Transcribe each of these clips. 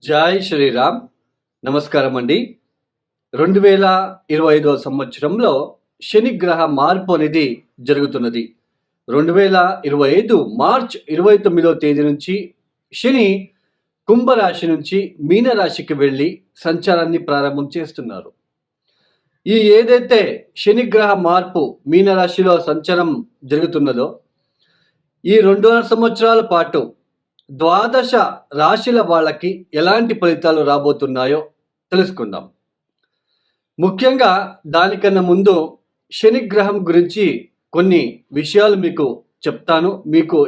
జై శ్రీరామ్. నమస్కారం అండి. 2025 సంవత్సరంలో శనిగ్రహ మార్పు అనేది జరుగుతున్నది. 2025 మార్చ్ 29వ తేదీ నుంచి శని కుంభరాశి నుంచి మీనరాశికి వెళ్ళి సంచారాన్ని ప్రారంభం చేస్తున్నారు. ఈ ఏదైతే శనిగ్రహ మార్పు మీనరాశిలో సంచారం జరుగుతున్నదో ఈ 2.5 సంవత్సరాల పాటు ద్వాదశ రాశుల వాళ్ళకి ఎలాంటి ఫలితాలు రాబోతున్నాయో తెలుసుకుందాం. ముఖ్యంగా దానికన్నా ముందు శనిగ్రహం గురించి కొన్ని విషయాలు మీకు చెప్తాను.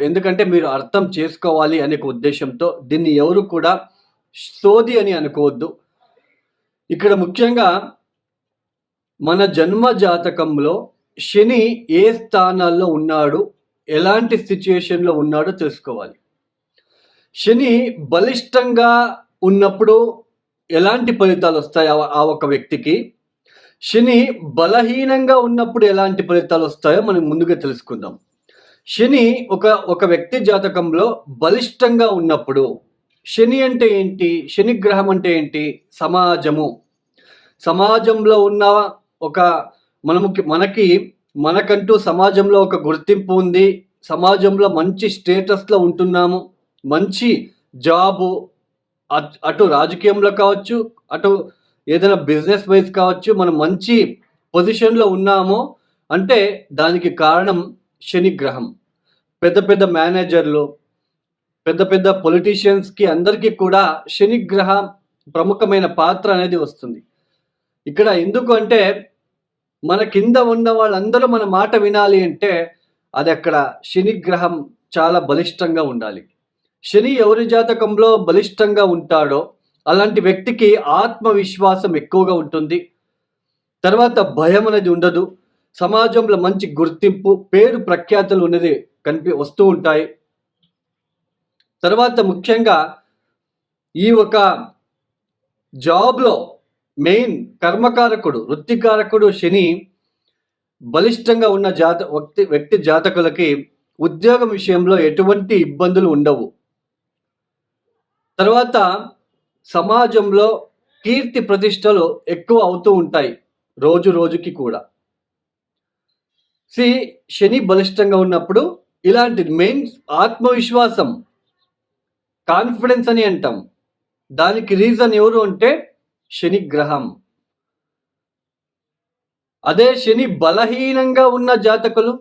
ఎందుకంటే మీరు అర్థం చేసుకోవాలి అనే ఉద్దేశంతో దీన్ని ఎవరు కూడా సోది అని అనుకోవద్దు. ఇక్కడ ముఖ్యంగా మన జన్మ జాతకంలో శని ఏ స్థానాల్లో ఉన్నాడు, ఎలాంటి సిచ్యుయేషన్లో ఉన్నాడో తెలుసుకోవాలి. శని బలిష్టంగా ఉన్నప్పుడు ఎలాంటి ఫలితాలు వస్తాయి ఆ ఒక వ్యక్తికి, శని బలహీనంగా ఉన్నప్పుడు ఎలాంటి ఫలితాలు వస్తాయో మనం ముందుగా తెలుసుకుందాం. శని ఒక వ్యక్తి జాతకంలో బలిష్టంగా ఉన్నప్పుడు, శని అంటే ఏంటి, శని గ్రహం అంటే ఏంటి, సమాజంలో ఉన్న ఒక మనకంటూ సమాజంలో ఒక గుర్తింపు ఉంది, సమాజంలో మంచి స్టేటస్లో ఉంటున్నాము, మంచి జాబు, అటు రాజకీయంలో కావచ్చు, అటు ఏదైనా బిజినెస్ వైజ్ కావచ్చు, మనం మంచి పొజిషన్లో ఉన్నాము అంటే దానికి కారణం శనిగ్రహం. పెద్ద పెద్ద మేనేజర్లు, పెద్ద పెద్ద పొలిటీషియన్స్కి అందరికీ కూడా శనిగ్రహ ప్రముఖమైన పాత్ర అనేది వస్తుంది. ఇక్కడ ఎందుకు అంటే మన కింద ఉన్న వాళ్ళందరూ మన మాట వినాలి అంటే అది అక్కడ శనిగ్రహం చాలా బలిష్టంగా ఉండాలి. శని ఎవరి జాతకంలో బలిష్టంగా ఉంటాడో అలాంటి వ్యక్తికి ఆత్మవిశ్వాసం ఎక్కువగా ఉంటుంది. తర్వాత భయం అనేది ఉండదు. సమాజంలో మంచి గుర్తింపు, పేరు ప్రఖ్యాతులు అనేది వస్తూ ఉంటాయి. తర్వాత ముఖ్యంగా ఈ ఒక జాబ్లో మెయిన్ కర్మకారకుడు, వృత్తికారకుడు శని బలిష్టంగా ఉన్న వ్యక్తి జాతకులకి ఉద్యోగం విషయంలో ఎటువంటి ఇబ్బందులు ఉండవు. తర్వాత సమాజంలో కీర్తి ప్రతిష్టలు ఎక్కువ అవుతూ ఉంటాయి రోజు రోజుకి కూడా. శని బలిష్టంగా ఉన్నప్పుడు ఇలాంటి మెయిన్ ఆత్మవిశ్వాసం, కాన్ఫిడెన్స్ అని అంటాం. దానికి రీజన్ ఎవరు అంటే శనిగ్రహం. అదే శని బలహీనంగా ఉన్న జాతకులు,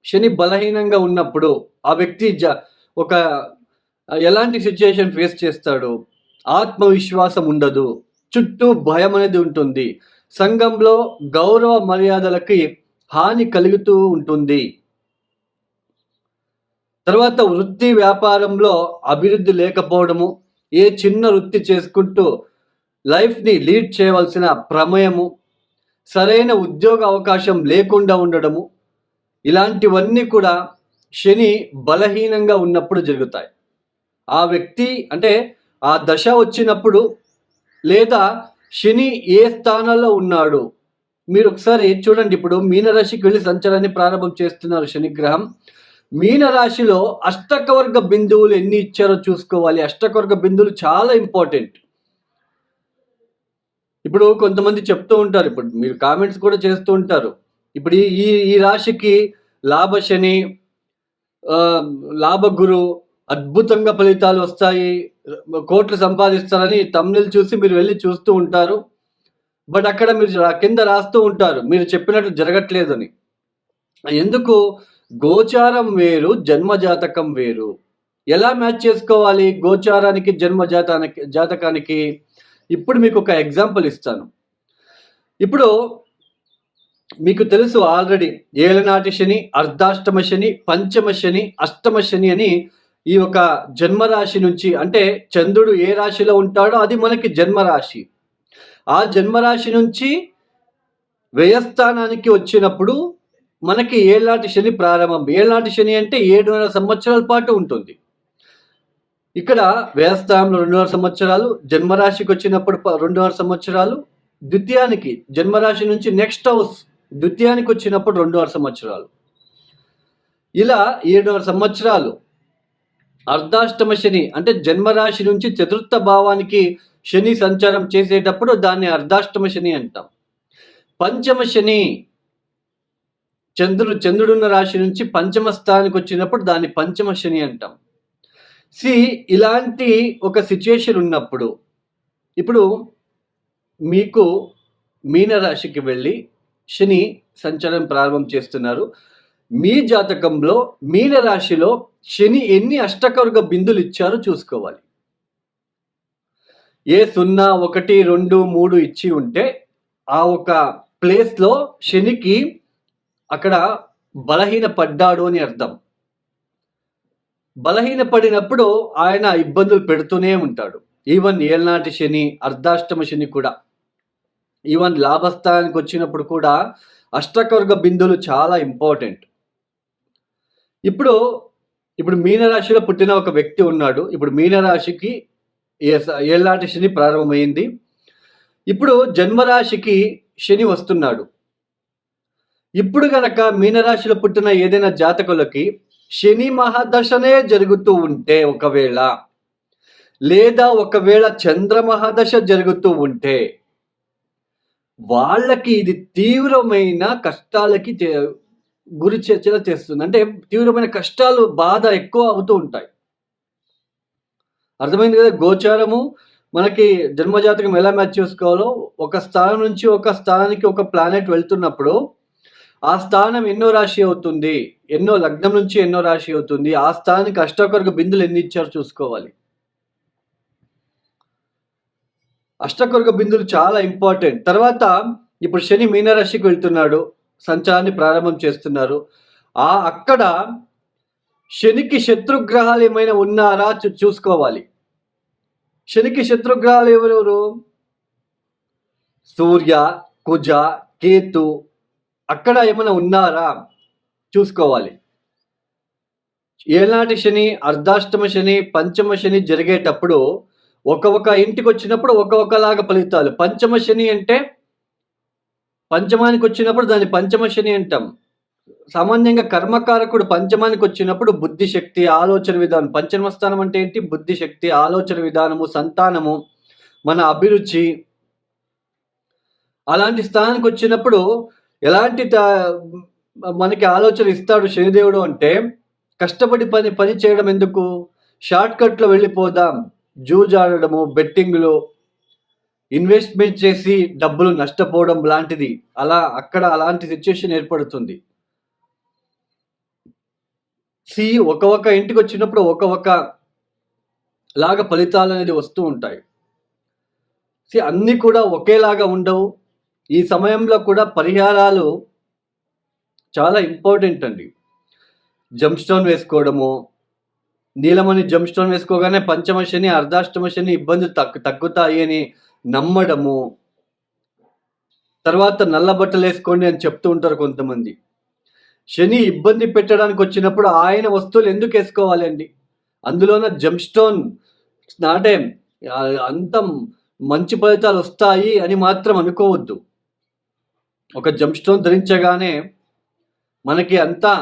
శని బలహీనంగా ఉన్నప్పుడు ఆ వ్యక్తి ఒక ఎలాంటి సిచ్యుయేషన్ ఫేస్ చేస్తాడు, ఆత్మవిశ్వాసం ఉండదు, చుట్టూ భయం అనేది ఉంటుంది, సంఘంలో గౌరవ మర్యాదలకి హాని కలుగుతూ ఉంటుంది. తర్వాత వృత్తి వ్యాపారంలో అభివృద్ధి లేకపోవడము, ఏ చిన్న వృత్తి చేసుకుంటూ లైఫ్ని లీడ్ చేయవలసిన ప్రమేయము, సరైన ఉద్యోగ అవకాశం లేకుండా ఉండడము, ఇలాంటివన్నీ కూడా శని బలహీనంగా ఉన్నప్పుడు జరుగుతాయి. ఆ వ్యక్తి అంటే ఆ దశ వచ్చినప్పుడు, లేదా శని ఏ స్థానంలో ఉన్నాడు మీరు ఒకసారి చూడండి. ఇప్పుడు మీనరాశికి వెళ్ళి సంచారాన్ని ప్రారంభం చేస్తున్నారు శనిగ్రహం. మీనరాశిలో అష్టకవర్గ బిందువులు ఎన్ని ఇచ్చారో చూసుకోవాలి. అష్టకవర్గ బిందువులు చాలా ఇంపార్టెంట్. ఇప్పుడు కొంతమంది చెప్తూ ఉంటారు, ఇప్పుడు మీరు కామెంట్స్ కూడా చేస్తూ ఉంటారు, ఇప్పుడు ఈ రాశికి లాభశని, లాభగురు, అద్భుతంగా ఫలితాలు వస్తాయి, కోట్లు సంపాదిస్తారని తమ్ముళ్ళు చూసి మీరు వెళ్ళి చూస్తూ ఉంటారు. బట్ అక్కడ మీరు కింద రాస్తూ ఉంటారు మీరు చెప్పినట్లు జరగట్లేదని. ఎందుకు? గోచారం వేరు, జన్మజాతకం వేరు. ఎలా మ్యాచ్ చేసుకోవాలి గోచారానికి జాతకానికి? ఇప్పుడు మీకు ఒక ఎగ్జాంపుల్ ఇస్తాను. ఇప్పుడు మీకు తెలుసు ఆల్రెడీ ఏలనాటి శని, అర్ధాష్టమ శని, పంచమ శని, అష్టమ శని అని ఈ ఒక జన్మరాశి నుంచి, అంటే చంద్రుడు ఏ రాశిలో ఉంటాడో అది మనకి జన్మరాశి. ఆ జన్మరాశి నుంచి వ్యయస్థానానికి వచ్చినప్పుడు మనకి ఏళ్ళనాటి శని ప్రారంభం. ఏళ్ళనాటి శని అంటే 7.5 సంవత్సరాల పాటు ఉంటుంది. ఇక్కడ వ్యయస్థానంలో 2.5 సంవత్సరాలు, జన్మరాశికి వచ్చినప్పుడు 2.5 సంవత్సరాలు, ద్వితీయానికి జన్మరాశి నుంచి నెక్స్ట్ హౌస్ ద్వితీయానికి వచ్చినప్పుడు 2.5 సంవత్సరాలు, ఇలా 7.5 సంవత్సరాలు అర్ధాష్టమ శని అంటే జన్మరాశి నుంచి చతుర్థ భావానికి శని సంచారం చేసేటప్పుడు దాన్ని అర్ధాష్టమ శని అంటాం. పంచమ శని చంద్రుడున్న రాశి నుంచి పంచమ స్థానానికి వచ్చినప్పుడు దాన్ని పంచమ శని అంటాం. ఇలాంటి ఒక సిచ్యుయేషన్ ఉన్నప్పుడు ఇప్పుడు మీకు మీనరాశికి వెళ్ళి శని సంచారం ప్రారంభం చేస్తున్నారు. మీ జాతకంలో మీనరాశిలో శని ఎన్ని అష్టకవర్గ బిందులు ఇచ్చారో చూసుకోవాలి. ఏ 0, 1, 2, 3 ఇచ్చి ఉంటే ఆ ఒక ప్లేస్లో శనికి అక్కడ బలహీన పడ్డాడు అని అర్థం. బలహీన పడినప్పుడు ఆయన ఇబ్బందులు పెడుతూనే ఉంటాడు. ఈవెన్ ఏళ్నాటి శని, అర్ధాష్టమ శని కూడా, ఈవెన్ లాభస్థానానికి వచ్చినప్పుడు కూడా అష్టకవర్గ బిందువులు చాలా ఇంపార్టెంట్. ఇప్పుడు మీనరాశిలో పుట్టిన ఒక వ్యక్తి ఉన్నాడు. ఇప్పుడు మీనరాశికి ఏళ్నాటి శని ప్రారంభమైంది. ఇప్పుడు జన్మరాశికి శని వస్తున్నాడు. ఇప్పుడు గనక మీనరాశిలో పుట్టిన ఏదైనా జాతకులకి శని మహాదశనే జరుగుతూ ఉంటే ఒకవేళ, లేదా ఒకవేళ చంద్ర మహాదశ జరుగుతూ ఉంటే వాళ్ళకి ఇది తీవ్రమైన కష్టాలకి గురి చర్చలు చేస్తుంది. అంటే తీవ్రమైన కష్టాలు, బాధ ఎక్కువ అవుతూ ఉంటాయి. అర్థమైంది కదా? గోచారము మనకి జన్మజాతకం ఎలా మ్యాచ్ చేసుకోవాలో, ఒక స్థానం నుంచి ఒక స్థానానికి ఒక ప్లానెట్ వెళ్తున్నప్పుడు ఆ స్థానం ఎన్నో రాశి అవుతుంది, ఎన్నో లగ్నం నుంచి ఎన్నో రాశి అవుతుంది, ఆ స్థానానికి అష్టకవర్గ బిందులు ఎన్ని ఇచ్చారో చూసుకోవాలి. అష్టకవర్గ బిందులు చాలా ఇంపార్టెంట్. తర్వాత ఇప్పుడు శని మీనరాశికి వెళ్తున్నాడు, సంచారాన్ని ప్రారంభం చేస్తున్నారు. అక్కడ శనికి శత్రుగ్రహాలు ఏమైనా ఉన్నారా చూసుకోవాలి. శనికి శత్రుగ్రహాలు ఎవరెవరు? సూర్య, కుజ, కేతు, అక్కడ ఏమైనా ఉన్నారా చూసుకోవాలి. ఏనాటి శని, అర్ధాష్టమ శని, పంచమ శని జరిగేటప్పుడు ఒక ఇంటికి వచ్చినప్పుడు ఒకలాగా ఫలితాలు. పంచమ శని అంటే పంచమానికి వచ్చినప్పుడు దాన్ని పంచమ శని అంటాం. సామాన్యంగా కర్మకారకుడు పంచమానికి వచ్చినప్పుడు బుద్ధిశక్తి, ఆలోచన విధానం. పంచమ స్థానం అంటే ఏంటి? బుద్ధిశక్తి, ఆలోచన విధానము, సంతానము, మన అభిరుచి. అలాంటి స్థానానికి వచ్చినప్పుడు ఎలాంటి మనకి ఆలోచన ఇస్తాడు శనిదేవుడు అంటే, కష్టపడి పని చేయడం ఎందుకు, షార్ట్ కట్లో వెళ్ళిపోదాం, జూజాడము, బెట్టింగ్లు, ఇన్వెస్ట్మెంట్ చేసి డబ్బులు నష్టపోవడం లాంటిది. అక్కడ అలాంటి సిచ్యుయేషన్ ఏర్పడుతుంది. ఒక ఇంటికి వచ్చినప్పుడు ఒక లాగా ఫలితాలు అనేది వస్తూ ఉంటాయి. అన్నీ కూడా ఒకేలాగా ఉండవు. ఈ సమయంలో కూడా పరిహారాలు చాలా ఇంపార్టెంట్ అండి. జంప్ స్టోన్ వేసుకోవడము, నీలమణి జంప్ స్టోన్ వేసుకోగానే పంచమ శని, అర్ధాష్టమ శని ఇబ్బందులు తగ్గుతాయి అని నమ్మడము. తర్వాత నల్ల బట్టలు వేసుకోండి అని చెప్తూ ఉంటారు కొంతమంది. శని ఇబ్బంది పెట్టడానికి వచ్చినప్పుడు ఆయన వస్తువులు ఎందుకు వేసుకోవాలి అండి? అందులోన జంప్ స్టోన్ అంటే అంత మంచి ఫలితాలు వస్తాయి అని మాత్రం అనుకోవద్దు. ఒక జంప్ స్టోన్ ధరించగానే మనకి అంతా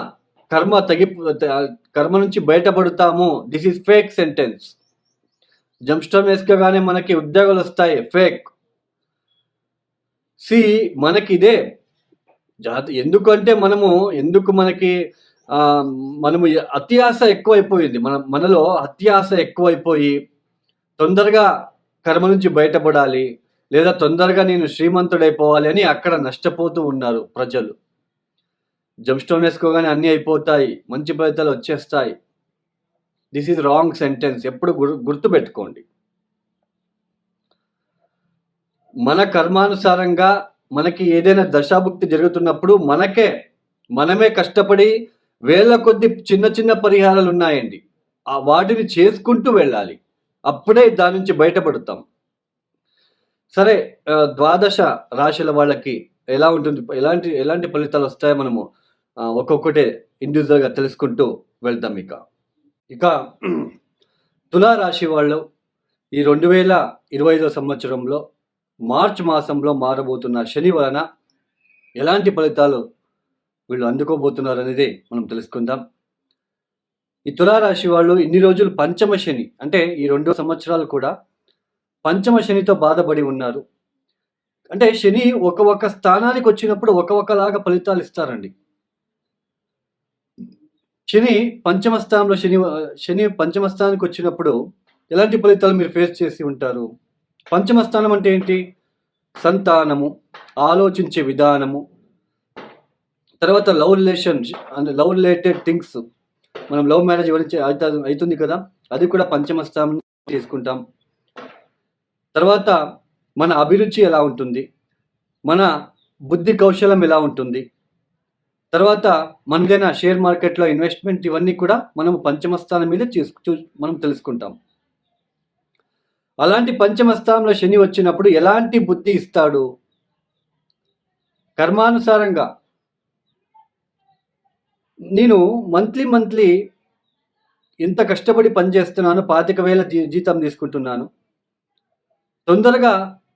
కర్మ నుంచి బయటపడతాము. This is fake sentence. Jump stone వేసుకోగానే మనకి ఉద్యోగాలు వస్తాయి, ఫేక్. మనకి ఇదే ఎందుకంటే మనము అత్యాశ ఎక్కువైపోయింది. మనలో అత్యాశ ఎక్కువైపోయి తొందరగా కర్మ నుంచి బయటపడాలి, లేదా తొందరగా నేను శ్రీమంతుడైపోవాలి అని అక్కడ నష్టపోతూ ఉన్నారు ప్రజలు. జంప్ స్టోన్ వేసుకోగానే అన్నీ అయిపోతాయి, మంచి ఫలితాలు వచ్చేస్తాయి. This is wrong sentence. ఎప్పుడు గుర్తుపెట్టుకోండి. మన కర్మానుసారంగా మనకి ఏదైనా దశాభుక్తి జరుగుతున్నప్పుడు మనమే కష్టపడి వేల కొద్ది చిన్న పరిహారాలు ఉన్నాయండి, వాటిని చేసుకుంటూ వెళ్ళాలి. అప్పుడే దాని నుంచి బయటపడతాం. సరే, ద్వాదశ రాశుల వాళ్ళకి ఎలా ఉంటుంది, ఎలాంటి ఫలితాలు వస్తాయో మనము ఒక్కొక్కటే ఇండివిజువల్గా తెలుసుకుంటూ వెళ్తాం. ఇక తులారాశి వాళ్ళు ఈ 2025 సంవత్సరంలో మార్చి మాసంలో మారబోతున్న శని వలన ఎలాంటి ఫలితాలు వీళ్ళు అందుకోబోతున్నారు అనేది మనం తెలుసుకుందాం. ఈ తులారాశి వాళ్ళు ఇన్ని రోజులు పంచమ శని అంటే ఈ 2 సంవత్సరాలు కూడా పంచమ శనితో బాధపడి ఉన్నారు. అంటే శని ఒక స్థానానికి వచ్చినప్పుడు ఒకలాగా ఫలితాలు ఇస్తారండి. శని పంచమ స్థానంలో శని పంచమ స్థానానికి వచ్చినప్పుడు ఎలాంటి ఫలితాలు మీరు ఫేస్ చేసి ఉంటారు? పంచమ స్థానం అంటే ఏంటి? సంతానము, ఆలోచించే విధానము, తర్వాత లవ్ రిలేటెడ్ థింగ్స్. మనం లవ్ మ్యారేజ్ గురించి అవుతుంది కదా, అది కూడా పంచమ స్థానం తీసుకుంటాం. తర్వాత మన అభిరుచి ఎలా ఉంటుంది, మన బుద్ధి కౌశలం ఎలా ఉంటుంది, తర్వాత మనదైనా షేర్ మార్కెట్లో ఇన్వెస్ట్మెంట్, ఇవన్నీ కూడా మనం పంచమ స్థానం మీద మనం తెలుసుకుంటాం. అలాంటి పంచమ స్థానంలో శని వచ్చినప్పుడు ఎలాంటి బుద్ధి ఇస్తాడు? కర్మానుసారంగా నేను మంత్లీ ఎంత కష్టపడి పనిచేస్తున్నాను, 25,000 జీతం తీసుకుంటున్నాను, తొందరగా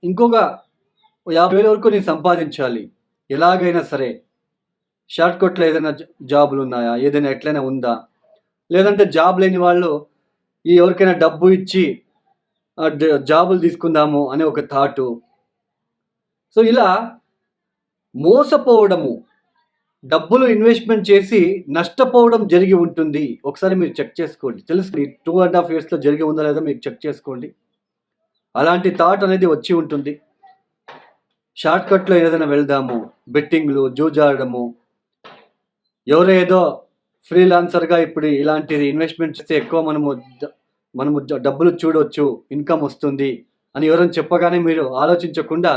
ఇంకొక 50,000 వరకు నేను సంపాదించాలి, ఎలాగైనా సరే షార్ట్కట్లో ఏదైనా జాబులు ఉన్నాయా, ఏదైనా ఎట్లయినా ఉందా, లేదంటే జాబ్ లేని వాళ్ళు ఎవరికైనా డబ్బు ఇచ్చి జాబులు తీసుకుందాము అనే ఒక థాటు. సో ఇలా మోసపోవడము, డబ్బులు ఇన్వెస్ట్మెంట్ చేసి నష్టపోవడం జరిగి ఉంటుంది. ఒకసారి మీరు చెక్ చేసుకోండి, తెలుసు 2.5 yearsలో జరిగి ఉందా లేదా మీరు చెక్ చేసుకోండి. అలాంటి థాట్ అనేది వచ్చి ఉంటుంది. షార్ట్కట్లో ఏదైనా వెళ్దాము, బెట్టింగ్లు, జూజాడము, ఎవరో ఏదో ఫ్రీలాన్సర్గా ఇప్పుడు ఇలాంటిది ఇన్వెస్ట్మెంట్ చేస్తే ఎక్కువ మనము డబ్బులు చూడవచ్చు, ఇన్కమ్ వస్తుంది అని ఎవరైనా చెప్పగానే మీరు ఆలోచించకుండా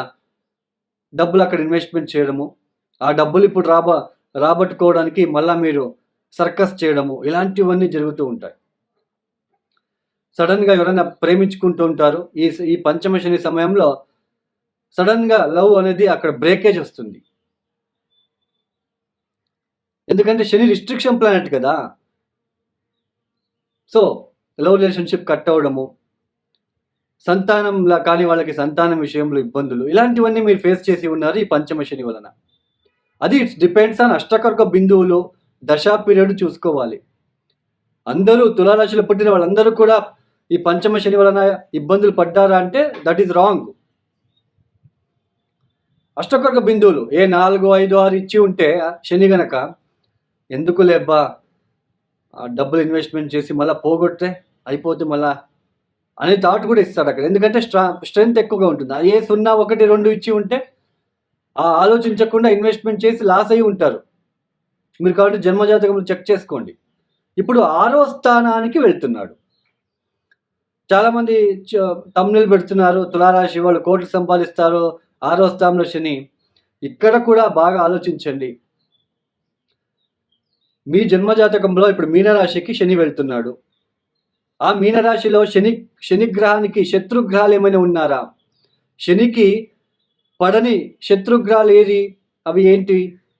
డబ్బులు అక్కడ ఇన్వెస్ట్మెంట్ చేయడము, ఆ డబ్బులు ఇప్పుడు రాబట్టుకోవడానికి మళ్ళీ మీరు సర్కస్ చేయడము, ఇలాంటివన్నీ జరుగుతూ ఉంటాయి. సడన్గా ఎవరైనా ప్రేమించుకుంటూ ఉంటారు. ఈ పంచమ శని సమయంలో సడన్గా లవ్ అనేది అక్కడ బ్రేకేజ్ వస్తుంది. ఎందుకంటే శని రిస్ట్రిక్షన్ ప్లానెట్ కదా. సో లవ్ రిలేషన్షిప్ కట్ అవ్వడము, సంతానంలా కానీ వాళ్ళకి సంతానం విషయంలో ఇబ్బందులు, ఇలాంటివన్నీ మీరు ఫేస్ చేసి ఉన్నారు ఈ పంచమ శని వలన. అది ఇట్స్ డిపెండ్స్ ఆన్ అష్టకర్క బిందువులు, దశా పీరియడ్ చూసుకోవాలి. అందరూ తులారాశిలో పుట్టిన వాళ్ళందరూ కూడా ఈ పంచమ శని వలన ఇబ్బందులు పడ్డారా అంటే దట్ ఈస్ రాంగ్. అష్టకర్క బిందువులు 4, 5, 6 ఇచ్చి ఉంటే శని గనక ఎందుకు లేబ్బా డబ్బులు ఇన్వెస్ట్మెంట్ చేసి మళ్ళీ పోగొట్టే అయిపోతే మళ్ళా అనే థాట్ కూడా ఇస్తాడు అక్కడ. ఎందుకంటే స్ట్రెంగ్త్ ఎక్కువగా ఉంటుంది. 0, 1, 2 ఇచ్చి ఉంటే ఆలోచించకుండా ఇన్వెస్ట్మెంట్ చేసి లాస్ అయ్యి ఉంటారు మీరు. కాబట్టి జన్మజాతకంలో చెక్ చేసుకోండి. ఇప్పుడు 6వ స్థానానికి వెళ్తున్నాడు. చాలామంది తమ్ముళ్ళు పెడుతున్నారు, తులారాశి వాళ్ళు కోట్లు సంపాదిస్తారు, 6వ స్థానంలో శని. ఇక్కడ కూడా బాగా ఆలోచించండి. మీ జన్మజాతకంలో ఇప్పుడు మీనరాశికి శని వెళ్తున్నాడు. ఆ మీనరాశిలో శనిగ్రహానికి శత్రుగ్రహాలు ఏమైనా ఉన్నారా? శనికి పడని శత్రుగ్రహాలు ఏది? అవి ఏంటి?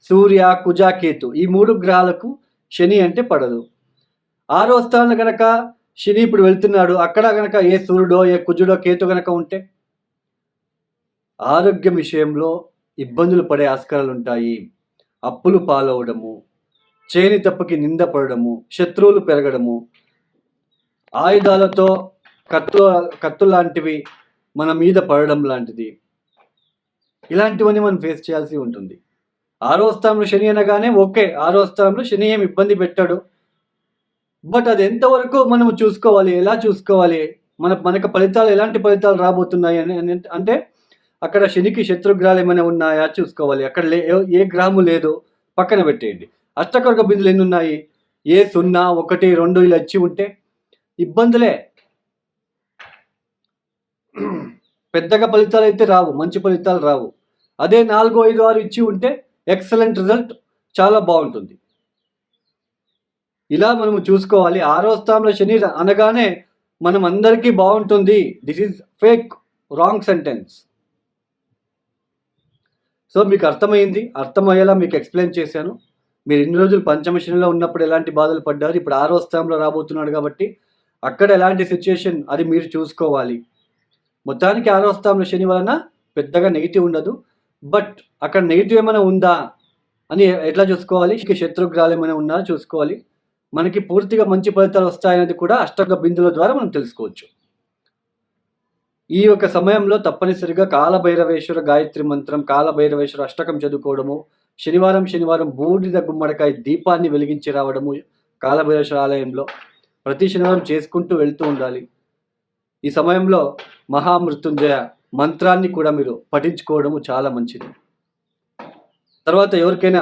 సూర్య, కుజ, కేతు. ఈ 3 గ్రహాలకు శని అంటే పడదు. 6వ స్థానంలో కనుక శని ఇప్పుడు వెళ్తున్నాడు, అక్కడ కనుక ఏ సూర్యుడో ఏ కుజుడో కేతు కనుక ఉంటే ఆరోగ్యం విషయంలో ఇబ్బందులు పడే ఆస్కారాలు ఉంటాయి. అప్పులు పాలవడము, చేయని తప్పుకి నింద పడడము, శత్రువులు పెరగడము, ఆయుధాలతో కత్తులు లాంటివి మన మీద పడడం లాంటిది, ఇలాంటివన్నీ మనం ఫేస్ చేయాల్సి ఉంటుంది. 6వ స్థానంలో శని అనగానే ఓకే, 6వ స్థానంలో శని ఏమి ఇబ్బంది పెట్టాడు, బట్ అది ఎంతవరకు మనము చూసుకోవాలి, ఎలా చూసుకోవాలి, మనకు ఫలితాలు ఎలాంటి ఫలితాలు రాబోతున్నాయి అని అంటే అక్కడ శనికి శత్రుగ్రహాలు ఏమైనా ఉన్నాయా చూసుకోవాలి. అక్కడ ఏ గ్రహము లేదు, పక్కన పెట్టేయండి. అష్టకర్క బిందులు ఎన్ని ఉన్నాయి? 0, 1, 2 ఇలా ఇచ్చి ఉంటే ఇబ్బందులే. పెద్దగా ఫలితాలు అయితే రావు, మంచి ఫలితాలు రావు. అదే 4, 5, 6 ఇచ్చి ఉంటే ఎక్సలెంట్ రిజల్ట్, చాలా బాగుంటుంది. ఇలా మనము చూసుకోవాలి. 6వ స్థానంలో శని అనగానే మనం అందరికీ బాగుంటుంది. This is fake, wrong sentence. So మీకు అర్థమయ్యేలా మీకు ఎక్స్ప్లెయిన్ చేశాను. మీరు ఇన్ని రోజులు పంచమ శనిలో ఉన్నప్పుడు ఎలాంటి బాధలు పడ్డారు, ఇప్పుడు 6వ స్థానంలో రాబోతున్నాడు కాబట్టి అక్కడ ఎలాంటి సిచ్యుయేషన్ అది మీరు చూసుకోవాలి. మొత్తానికి 6వ స్థానంలో శని వలన పెద్దగా నెగిటివ్ ఉండదు, బట్ అక్కడ నెగిటివ్ ఏమైనా ఉందా అని ఎట్లా చూసుకోవాలి? శత్రుగ్రహాలు ఏమైనా ఉన్నారో చూసుకోవాలి. మనకి పూర్తిగా మంచి ఫలితాలు వస్తాయనేది కూడా అష్టక బిందుల ద్వారా మనం తెలుసుకోవచ్చు. ఈ యొక్క సమయంలో తప్పనిసరిగా కాలభైరవేశ్వర గాయత్రి మంత్రం, కాలభైరవేశ్వర అష్టకం చదువుకోవడము, శనివారం బూడిద గుమ్మడికాయ దీపాన్ని వెలిగించి రావడము కాలభైరవేశ్వర ఆలయంలో ప్రతి శనివారం చేసుకుంటూ వెళ్తూ ఉండాలి. ఈ సమయంలో మహామృత్యుంజయ మంత్రాన్ని కూడా మీరు పఠించుకోవడము చాలా మంచిది. తర్వాత ఎవరికైనా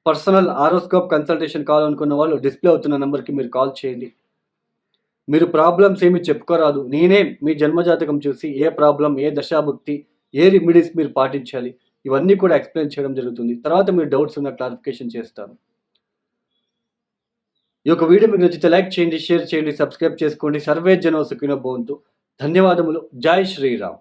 పర్సనల్ ఆరోస్కోప్ కన్సల్టేషన్ కావాలనుకున్న వాళ్ళు డిస్ప్లే అవుతున్న నెంబర్కి మీరు కాల్ చేయండి. మీరు ప్రాబ్లమ్స్ ఏమి చెప్పుకోరాదు, నేనే మీ జన్మజాతకం చూసి ఏ ప్రాబ్లం, ఏ దశాభుక్తి, ఏ రెమెడీస్ మీరు పాటించాలి ఇవన్నీ కూడా ఎక్స్ప్లెయిన్ చేయడం జరుగుతుంది. తర్వాత మీరు డౌట్స్ ఉన్న క్లారిఫికేషన్ చేస్తాను. ఈ యొక్క వీడియో మీకు నచ్చితే లైక్ చేయండి, షేర్ చేయండి, సబ్స్క్రైబ్ చేసుకోండి. సర్వే జనో సుఖినో భవంతు. ధన్యవాదములు. జై శ్రీరామ్.